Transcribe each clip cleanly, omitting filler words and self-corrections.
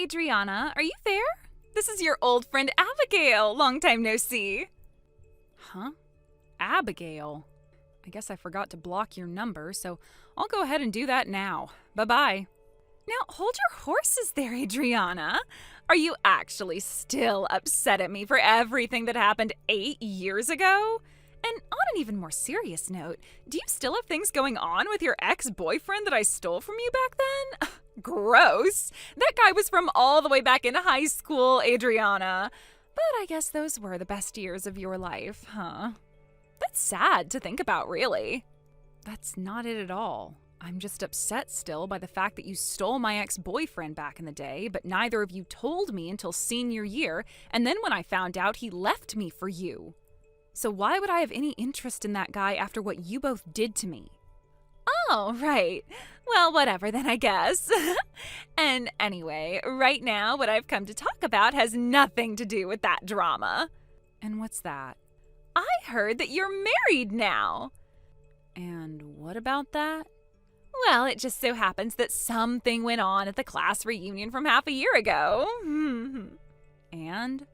Adriana, are you there? This is your old friend Abigail. Long time no see. Huh? Abigail? I guess I forgot to block your number, so I'll go ahead and do that now. Bye-bye. Now, hold your horses there, Adriana. Are you actually still upset at me for everything that happened 8 years ago? And on an even more serious note, do you still have things going on with your ex-boyfriend that I stole from you back then? Gross. That guy was from all the way back in high school, Adriana. But I guess those were the best years of your life, huh? That's sad to think about, really. That's not it at all. I'm just upset still by the fact that you stole my ex-boyfriend back in the day, but neither of you told me until senior year, and then when I found out, he left me for you. So why would I have any interest in that guy after what you both did to me? Oh, right. Well, whatever then, I guess. And anyway, right now, what I've come to talk about has nothing to do with that drama. And what's that? I heard that you're married now. And what about that? Well, it just so happens that something went on at the class reunion from half a year ago. And?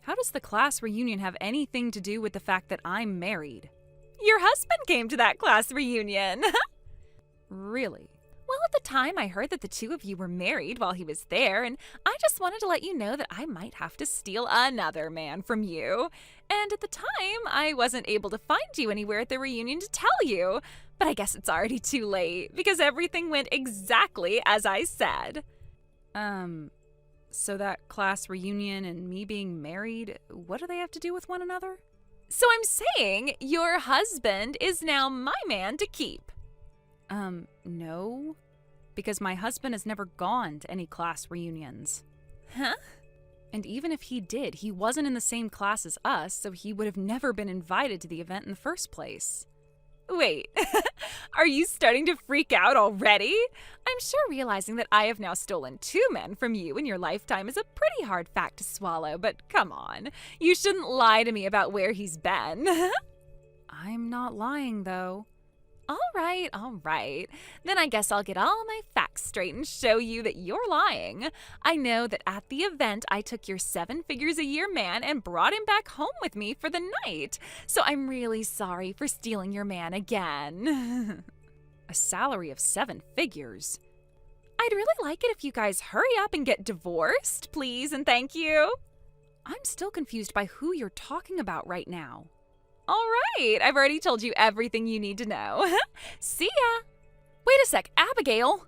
How does the class reunion have anything to do with the fact that I'm married? Your husband came to that class reunion. Really? Well, at the time, I heard that the two of you were married while he was there, and I just wanted to let you know that I might have to steal another man from you. And at the time, I wasn't able to find you anywhere at the reunion to tell you. But I guess it's already too late, because everything went exactly as I said. So that class reunion and me being married, what do they have to do with one another? So I'm saying your husband is now my man to keep. No. Because my husband has never gone to any class reunions. Huh? And even if he did, he wasn't in the same class as us, so he would have never been invited to the event in the first place. Wait, are you starting to freak out already? I'm sure realizing that I have now stolen 2 men from you in your lifetime is a pretty hard fact to swallow, but come on. You shouldn't lie to me about where he's been. I'm not lying, though. All right. Then I guess I'll get all my facts straight and show you that you're lying. I know that at the event, I took your 7 figures a year man and brought him back home with me for the night. So I'm really sorry for stealing your man again. A salary of 7 figures? I'd really like it if you guys hurry up and get divorced, please and thank you. I'm still confused by who you're talking about right now. All right, I've already told you everything you need to know. See ya! Wait a sec, Abigail!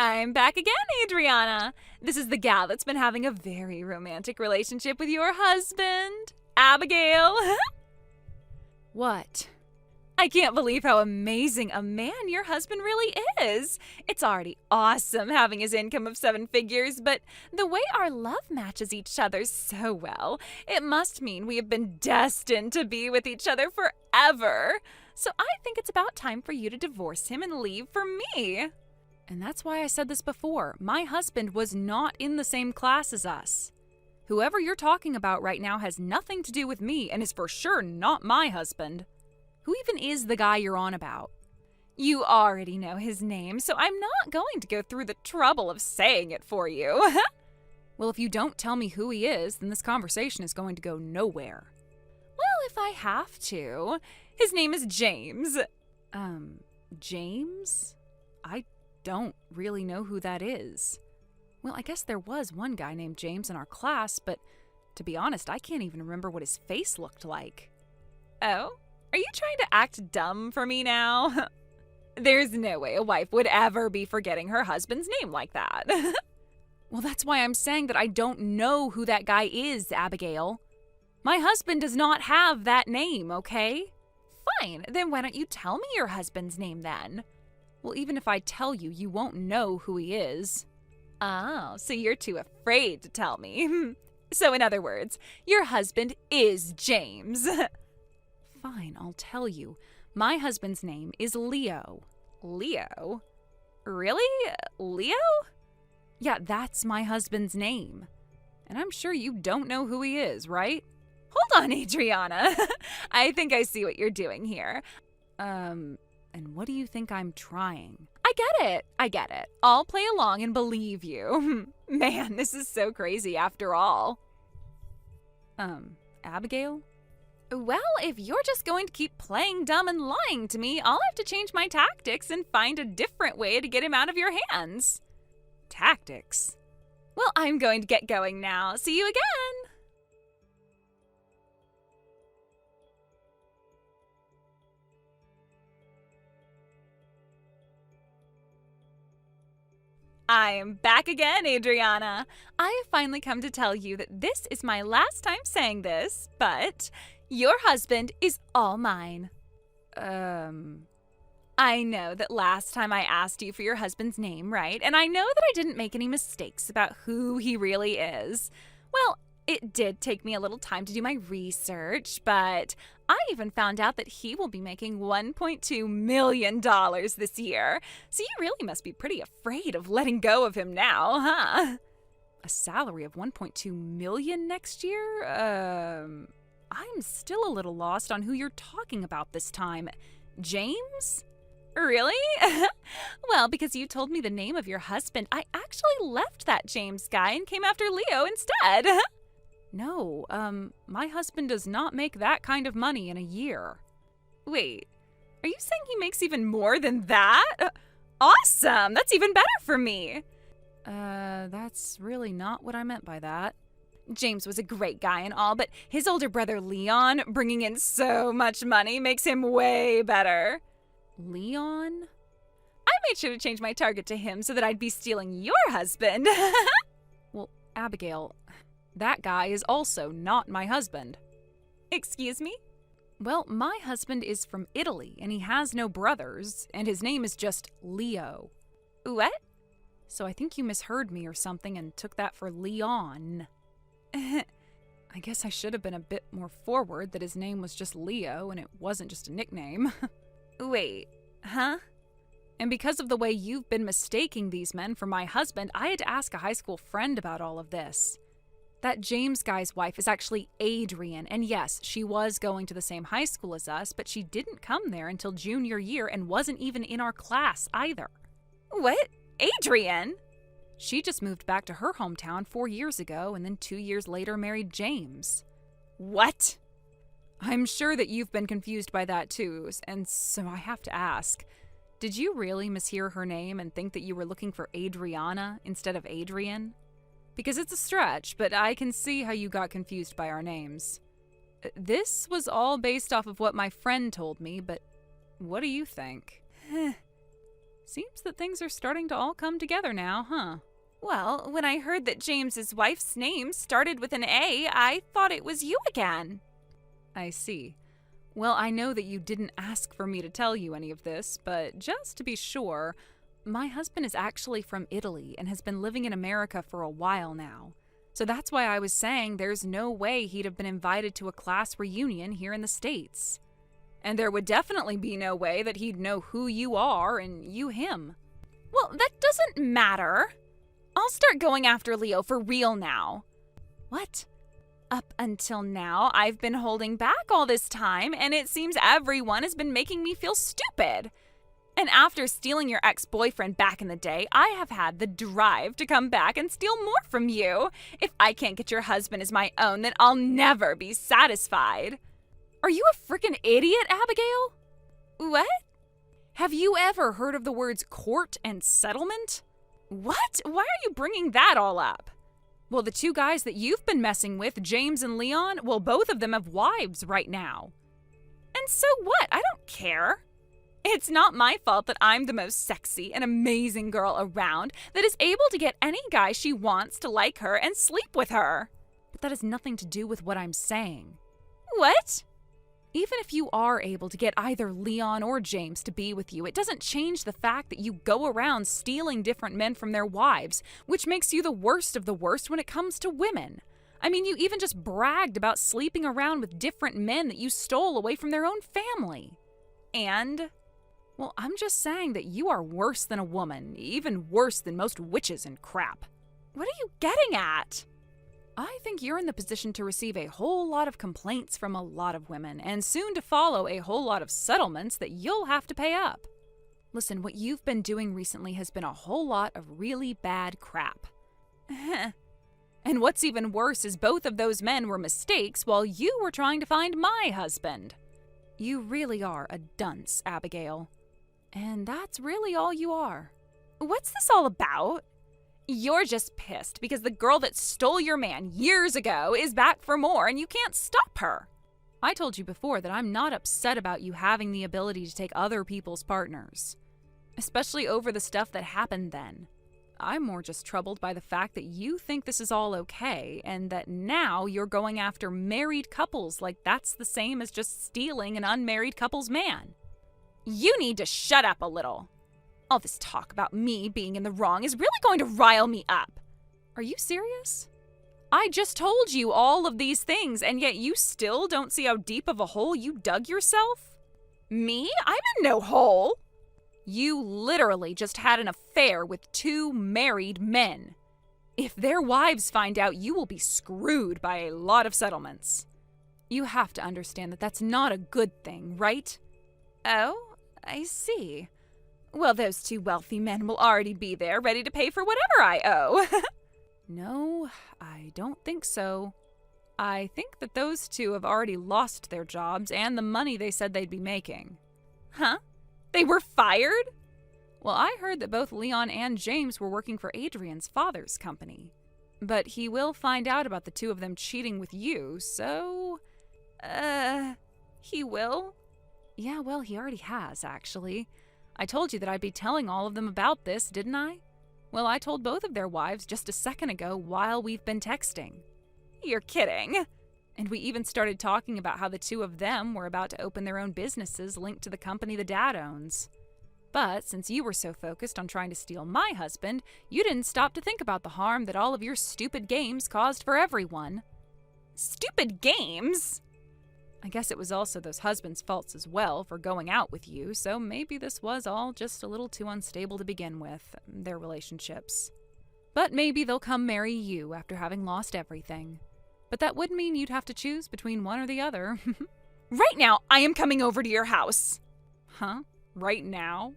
I'm back again, Adriana. This is the gal that's been having a very romantic relationship with your husband, Abigail. What? I can't believe how amazing a man your husband really is. It's already awesome having his income of 7 figures, but the way our love matches each other so well, it must mean we have been destined to be with each other forever. So I think it's about time for you to divorce him and leave for me. And that's why I said this before. My husband was not in the same class as us. Whoever you're talking about right now has nothing to do with me and is for sure not my husband. Who even is the guy you're on about? You already know his name, so I'm not going to go through the trouble of saying it for you. Well, if you don't tell me who he is, then this conversation is going to go nowhere. Well, if I have to. His name is James. James? I don't really know who that is. Well, I guess there was one guy named James in our class, but to be honest, I can't even remember what his face looked like. Oh? Are you trying to act dumb for me now? There's no way a wife would ever be forgetting her husband's name like that. Well, that's why I'm saying that I don't know who that guy is, Abigail. My husband does not have that name, okay? Fine, then why don't you tell me your husband's name then? Well, even if I tell you, you won't know who he is. Oh, so you're too afraid to tell me. So in other words, your husband is James. Fine, I'll tell you. My husband's name is Leo. Leo? Really? Leo? Yeah, that's my husband's name. And I'm sure you don't know who he is, right? Hold on, Adriana. I think I see what you're doing here. And what do you think I'm trying? I get it. I'll play along and believe you. Man, this is so crazy after all. Abigail? Well, if you're just going to keep playing dumb and lying to me, I'll have to change my tactics and find a different way to get him out of your hands. Tactics? Well, I'm going to get going now. See you again! I am back again, Adriana. I have finally come to tell you that this is my last time saying this, but your husband is all mine. I know that last time I asked you for your husband's name, right? And I know that I didn't make any mistakes about who he really is. Well, it did take me a little time to do my research, but I even found out that he will be making $1.2 million this year. So you really must be pretty afraid of letting go of him now, huh? A salary of $1.2 million next year? I'm still a little lost on who you're talking about this time. James? Really? Well, because you told me the name of your husband, I actually left that James guy and came after Leo instead. No, my husband does not make that kind of money in a year. Wait, are you saying he makes even more than that? Awesome! That's even better for me! That's really not what I meant by that. James was a great guy and all, but his older brother Leon, bringing in so much money, makes him way better. Leon? I made sure to change my target to him so that I'd be stealing your husband. Well, Abigail, that guy is also not my husband. Excuse me? Well, my husband is from Italy, and he has no brothers, and his name is just Leo. What? So I think you misheard me or something and took that for Leon. I guess I should have been a bit more forward that his name was just Leo and it wasn't just a nickname. Wait, huh? And because of the way you've been mistaking these men for my husband, I had to ask a high school friend about all of this. That James guy's wife is actually Adrian, and yes, she was going to the same high school as us, but she didn't come there until junior year and wasn't even in our class either. What? Adrian? She just moved back to her hometown 4 years ago and then 2 years later married James. What? I'm sure that you've been confused by that too, and so I have to ask, did you really mishear her name and think that you were looking for Adriana instead of Adrian? Because it's a stretch, but I can see how you got confused by our names. This was all based off of what my friend told me, but what do you think? Seems that things are starting to all come together now, huh? Well, when I heard that James's wife's name started with an A, I thought it was you again. I see. Well, I know that you didn't ask for me to tell you any of this, but just to be sure, my husband is actually from Italy and has been living in America for a while now. So that's why I was saying there's no way he'd have been invited to a class reunion here in the States. And there would definitely be no way that he'd know who you are and you him. Well, that doesn't matter. I'll start going after Leo for real now. What? Up until now, I've been holding back all this time, and it seems everyone has been making me feel stupid. And after stealing your ex-boyfriend back in the day, I have had the drive to come back and steal more from you. If I can't get your husband as my own, then I'll never be satisfied. Are you a freaking idiot, Abigail? What? Have you ever heard of the words court and settlement? What? Why are you bringing that all up? Well, the two guys that you've been messing with, James and Leon, well, both of them have wives right now. And so what? I don't care. It's not my fault that I'm the most sexy and amazing girl around that is able to get any guy she wants to like her and sleep with her. But that has nothing to do with what I'm saying. What? Even if you are able to get either Leon or James to be with you, it doesn't change the fact that you go around stealing different men from their wives, which makes you the worst of the worst when it comes to women. I mean, you even just bragged about sleeping around with different men that you stole away from their own family. And, well, I'm just saying that you are worse than a woman, even worse than most witches and crap. What are you getting at? I think you're in the position to receive a whole lot of complaints from a lot of women, and soon to follow a whole lot of settlements that you'll have to pay up. Listen, what you've been doing recently has been a whole lot of really bad crap. And what's even worse is both of those men were mistakes while you were trying to find my husband. You really are a dunce, Abigail. And that's really all you are. What's this all about? You're just pissed because the girl that stole your man years ago is back for more and you can't stop her. I told you before that I'm not upset about you having the ability to take other people's partners, especially over the stuff that happened then. I'm more just troubled by the fact that you think this is all okay and that now you're going after married couples like that's the same as just stealing an unmarried couple's man. You need to shut up a little. All this talk about me being in the wrong is really going to rile me up. Are you serious? I just told you all of these things, and yet you still don't see how deep of a hole you dug yourself? Me? I'm in no hole. You literally just had an affair with 2 married men. If their wives find out, you will be screwed by a lot of settlements. You have to understand that that's not a good thing, right? Oh, I see. Well, those 2 wealthy men will already be there, ready to pay for whatever I owe. No, I don't think so. I think that those 2 have already lost their jobs and the money they said they'd be making. Huh? They were fired? Well, I heard that both Leon and James were working for Adrian's father's company. But he will find out about the 2 of them cheating with you, so... He will? Yeah, well, he already has, actually. I told you that I'd be telling all of them about this, didn't I? Well, I told both of their wives just a second ago while we've been texting. You're kidding. And we even started talking about how the 2 of them were about to open their own businesses linked to the company the dad owns. But since you were so focused on trying to steal my husband, you didn't stop to think about the harm that all of your stupid games caused for everyone. Stupid games? I guess it was also those husbands' faults as well for going out with you, so maybe this was all just a little too unstable to begin with, their relationships. But maybe they'll come marry you after having lost everything. But that would mean you'd have to choose between one or the other. Right now, I am coming over to your house. Huh? Right now?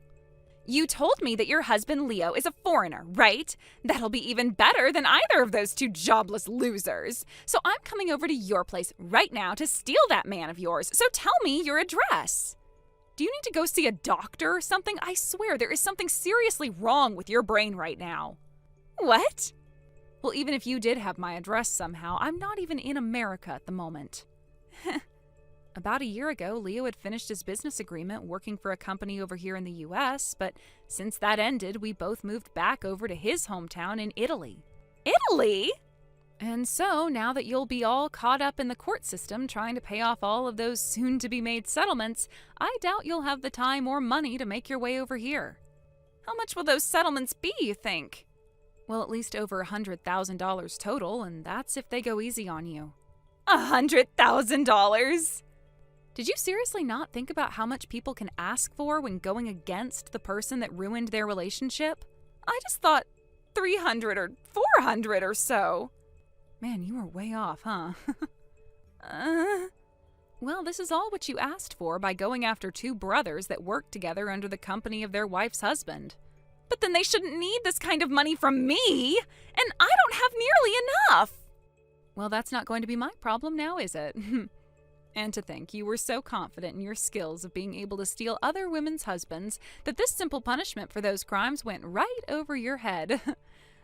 You told me that your husband Leo is a foreigner, right? That'll be even better than either of those 2 jobless losers. So I'm coming over to your place right now to steal that man of yours. So tell me your address. Do you need to go see a doctor or something? I swear there is something seriously wrong with your brain right now. What? Well, even if you did have my address somehow, I'm not even in America at the moment. About a year ago, Leo had finished his business agreement working for a company over here in the US, but since that ended, we both moved back over to his hometown in Italy. Italy? And so, now that you'll be all caught up in the court system trying to pay off all of those soon-to-be-made settlements, I doubt you'll have the time or money to make your way over here. How much will those settlements be, you think? Well, at least over $100,000 total, and that's if they go easy on you. $100,000? Did you seriously not think about how much people can ask for when going against the person that ruined their relationship? I just thought 300 or 400 or so. Man, you were way off, huh? Well, this is all what you asked for by going after 2 brothers that worked together under the company of their wife's husband. But then they shouldn't need this kind of money from me, and I don't have nearly enough. Well, that's not going to be my problem now, is it? And to think you were so confident in your skills of being able to steal other women's husbands that this simple punishment for those crimes went right over your head.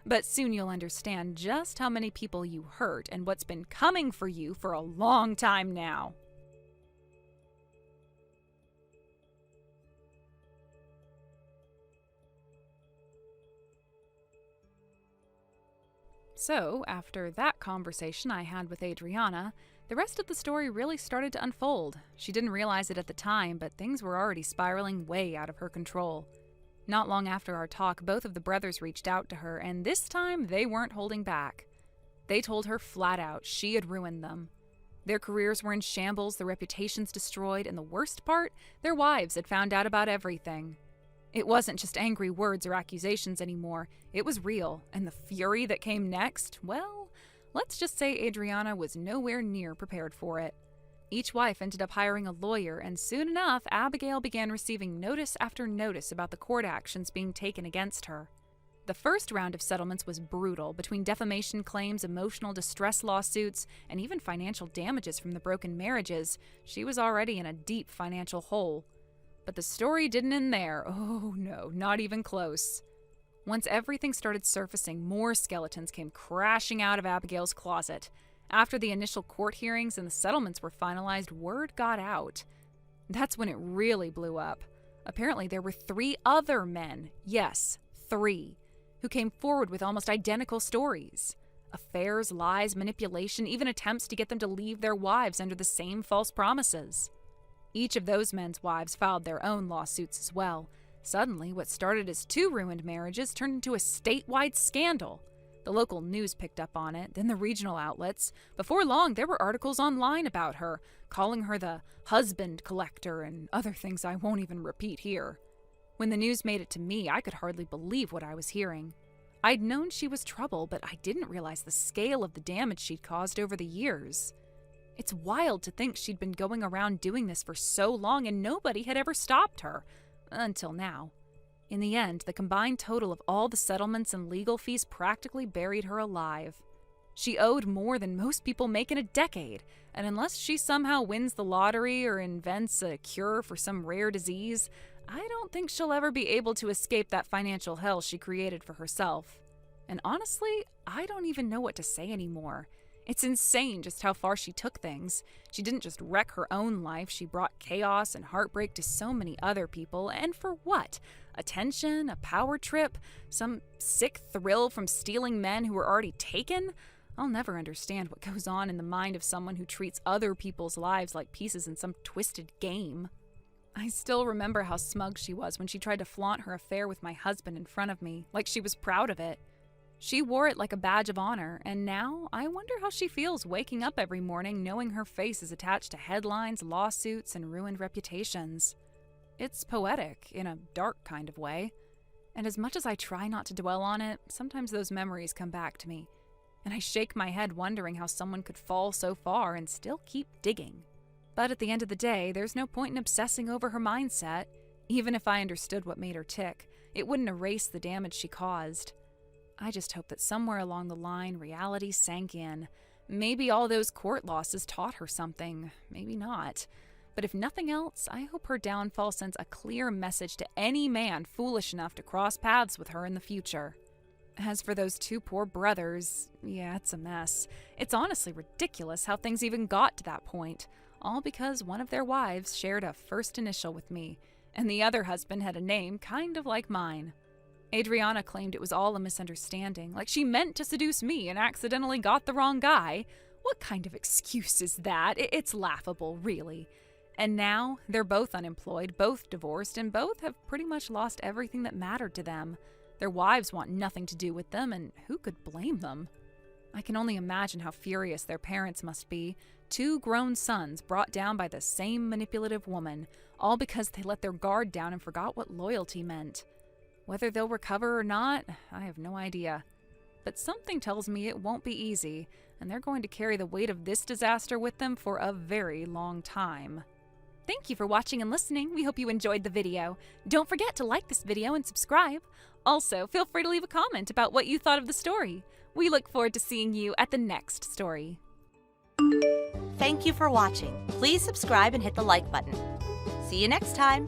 But soon you'll understand just how many people you hurt and what's been coming for you for a long time now. So, after that conversation I had with Adriana, the rest of the story really started to unfold. She didn't realize it at the time, but things were already spiraling way out of her control. Not long after our talk, both of the brothers reached out to her, and this time they weren't holding back. They told her flat out she had ruined them. Their careers were in shambles, their reputations destroyed, and the worst part, their wives had found out about everything. It wasn't just angry words or accusations anymore. It was real, and the fury that came next, well, Let's just say Adriana was nowhere near prepared for it. Each wife ended up hiring a lawyer, and soon enough, Abigail began receiving notice after notice about the court actions being taken against her. The first round of settlements was brutal, between defamation claims, emotional distress lawsuits, and even financial damages from the broken marriages. She was already in a deep financial hole. But the story didn't end there. Oh no, not even close. Once everything started surfacing, more skeletons came crashing out of Abigail's closet. After the initial court hearings and the settlements were finalized, word got out. That's when it really blew up. Apparently there were 3 other men, yes, 3, who came forward with almost identical stories. Affairs, lies, manipulation, even attempts to get them to leave their wives under the same false promises. Each of those men's wives filed their own lawsuits as well. Suddenly, what started as 2 ruined marriages turned into a statewide scandal. The local news picked up on it, then the regional outlets. Before long, there were articles online about her, calling her the husband collector and other things I won't even repeat here. When the news made it to me, I could hardly believe what I was hearing. I'd known she was trouble, but I didn't realize the scale of the damage she'd caused over the years. It's wild to think she'd been going around doing this for so long and nobody had ever stopped her. Until now. In the end, the combined total of all the settlements and legal fees practically buried her alive. She owed more than most people make in a decade, and unless she somehow wins the lottery or invents a cure for some rare disease, I don't think she'll ever be able to escape that financial hell she created for herself. And honestly, I don't even know what to say anymore. It's insane just how far she took things. She didn't just wreck her own life, she brought chaos and heartbreak to so many other people, and for what? Attention? A power trip? Some sick thrill from stealing men who were already taken? I'll never understand what goes on in the mind of someone who treats other people's lives like pieces in some twisted game. I still remember how smug she was when she tried to flaunt her affair with my husband in front of me, like she was proud of it. She wore it like a badge of honor, and now I wonder how she feels waking up every morning knowing her face is attached to headlines, lawsuits, and ruined reputations. It's poetic, in a dark kind of way. And as much as I try not to dwell on it, sometimes those memories come back to me. And I shake my head wondering how someone could fall so far and still keep digging. But at the end of the day, there's no point in obsessing over her mindset. Even if I understood what made her tick, it wouldn't erase the damage she caused. I just hope that somewhere along the line, reality sank in. Maybe all those court losses taught her something. Maybe not. But if nothing else, I hope her downfall sends a clear message to any man foolish enough to cross paths with her in the future. As for those 2 poor brothers, yeah, it's a mess. It's honestly ridiculous how things even got to that point. All because one of their wives shared a first initial with me, and the other husband had a name kind of like mine. Adriana claimed it was all a misunderstanding, like she meant to seduce me and accidentally got the wrong guy. What kind of excuse is that? It's laughable, really. And now, they're both unemployed, both divorced, and both have pretty much lost everything that mattered to them. Their wives want nothing to do with them, and who could blame them? I can only imagine how furious their parents must be. 2 grown sons brought down by the same manipulative woman, all because they let their guard down and forgot what loyalty meant. Whether they'll recover or not, I have no idea. But something tells me it won't be easy, and they're going to carry the weight of this disaster with them for a very long time. Thank you for watching and listening. We hope you enjoyed the video. Don't forget to like this video and subscribe. Also, feel free to leave a comment about what you thought of the story. We look forward to seeing you at the next story. Thank you for watching. Please subscribe and hit the like button. See you next time.